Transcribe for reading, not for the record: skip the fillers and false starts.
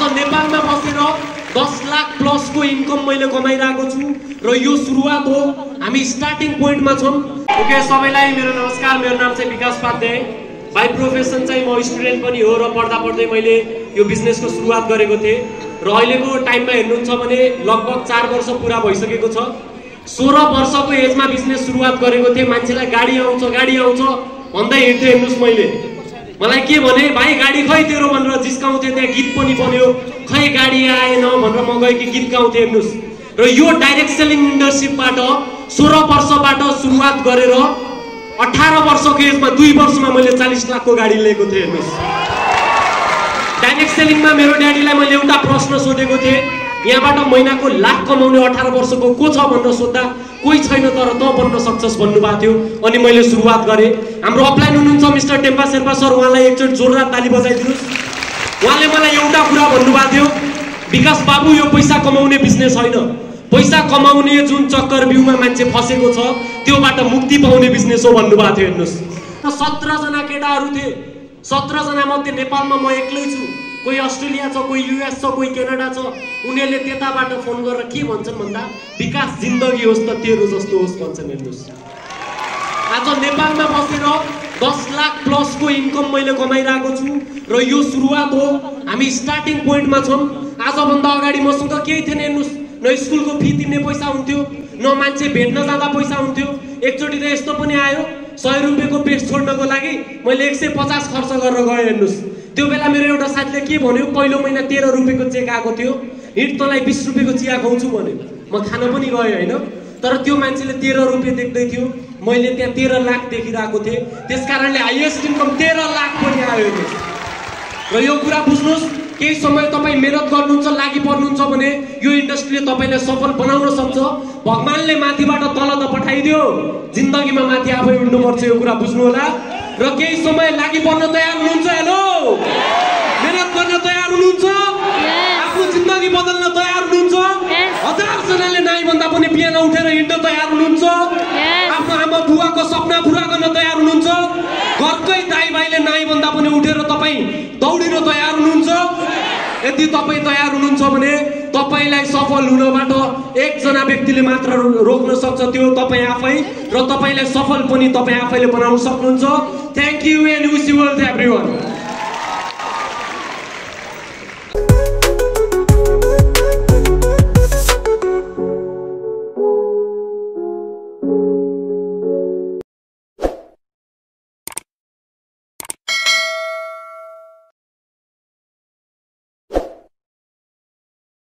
आज नेपालमा बसेर 10 लाख प्लसको इन्कम मैले कमाइरहेको छु र यो सुरुवात हो। हामी स्टार्टिङ पोइन्टमा छौं। ओके, सबैलाई मेरो नमस्कार। मेरो नाम चाहिँ विकास उपाध्याय। बाइ प्रोफेसन चाहिँ म स्टुडेन्ट पनि हो र पढ्दा पढ्दै मैले यो बिजनेसको सुरुवात गरेको थिएँ र अहिलेको टाइममा हेर्नुहुन्छ भने लगभग 4 वर्ष पुरा भइसकेको छ। 16 वर्षको एजमा बिजनेस सुरुवात गरेको थिएँ। मान्छेलाई गाडी आउँछ भन्दै हिँड्थे। हेर्नुस्, मैले मलाई के भने, भाइ गाडी खै तेरो भनेर जिस्काउँथे। त्यहाँ गीत पनि बन्यो, खै गाडी आएन भनेर म गएकी गीत गाउँथे। हेर्नुस्, र यो डाइरेक्ट सेलिङ इन्डस्ट्रीबाट 16 वर्षबाट सुरुवात गरेर 18 वर्षको एजमा 2 वर्षमा मैले 40 लाखको गाडी लिएको थिएँ। हेर्नुस्, डाइरेक्ट सेलिङमा मेरो ड्याडीलाई मैले एउटा प्रश्न सोधेको थिएँ, यहाँबाट महिनाको लाख कमाउने 18 वर्षको को छ भनेर सोद्धा कोही छैन, तर त बन्न सक्छस् भन्नुभएको थियो। अनि मैले सुरुवात गरेँ। हाम्रो अपलाइन हुनुहुन्छ मिस्टर टेम्पा शेर्पा सर, उहाँलाई एकचोटि जोरदार ताली बजाइदिनुहोस्। उहाँले मलाई एउटा कुरा भन्नुभएको थियो, विकास बाबु यो पैसा कमाउने बिजनेस होइन, पैसा कमाउने जुन चक्रव्यूहमा मान्छे फसेको छ त्योबाट मुक्ति पाउने बिजनेस हो भन्नुभएको थियो। हेर्नुहोस्, 17 जना केटाहरू थिए। 17 जना मध्ये नेपालमा म एक्लै छु। कोही अस्ट्रेलिया छ, कोही युएस छ, कोही क्यानाडा छ। उनीहरूले त्यताबाट फोन गरेर के भन्छन् भन्दा, विकास जिन्दगी होस् त तेरो जस्तो होस् भन्छन्। हेर्नुहोस्, आज नेपालमा बसेर 10 लाख प्लसको इन्कम मैले कमाइरहेको छु र यो सुरुवात हो। हामी स्टार्टिङ पोइन्टमा छौँ। आजभन्दा अगाडि मसँग केही थिएन। हेर्नुहोस्, न स्कुलको फी तिर्ने पैसा हुन्थ्यो, न मान्छे भेट्न जाँदा पैसा हुन्थ्यो। एकचोटि त यस्तो पनि आयो, 100 रुपियाँको पेस्ट छोड्नको लागि मैले 150 खर्च गरेर गएँ। हेर्नुहोस्, त्यो बेला मेरो एउटा साथीले के भन्यो, पहिलो महिना 13 रुपियाँको चेक आएको थियो, हिँड तँलाई 20 रुपियाँको चिया खुवाउँछु भन्यो। म खान पनि गएँ होइन, तर त्यो मान्छेले 13 रुपियाँ देख्दै थियो, मैले त्यहाँ 13 लाख देखिरहेको थिएँ। त्यस कारणले हाइएस्ट इन्कम 13 लाख पनि आयो। र यो कुरा बुझ्नुहोस्, केही समय तपाईँ मेहनत गर्नुहुन्छ, लागि पर्नुहुन्छ भने यो इन्डस्ट्रीले तपाईँलाई सफल बनाउन सक्छ। भगवानले माथिबाट तल त पठाइदियो, जिन्दगीमा माथि आफै उड्नुपर्छ। यो कुरा बुझ्नु होला। र केही समय लागि पर्न तयार हुनुहुन्छ? हेलो, मेहनत गर्न तयार हुनुहुन्छ? आफ्नो जिन्दगी बदल्न तयार हुनुहुन्छ? 1000 जनाले नाइ भन्दा पनि बिहान उठेर हिँड्न तयार हुनुहुन्छ? आफ्नो आमा बुवाको सपना पुरा गर्न तयार हुनुहुन्छ? घरकै दाइ भाइले नाइ भन्दा पनि उठेर तपाईँ दौडिन तयार हुनुहुन्छ? यदि तपाईँ तयार हुनुहुन्छ भने तपाईलाई सफल हुनबाट एकजना व्यक्तिले मात्र रोक्न सक्छ, त्यो तपाईँ आफै। र तपाईलाई सफल पनि तपाईँ आफैले बनाउन सक्नुहुन्छ। Thank you and wish you all everyone.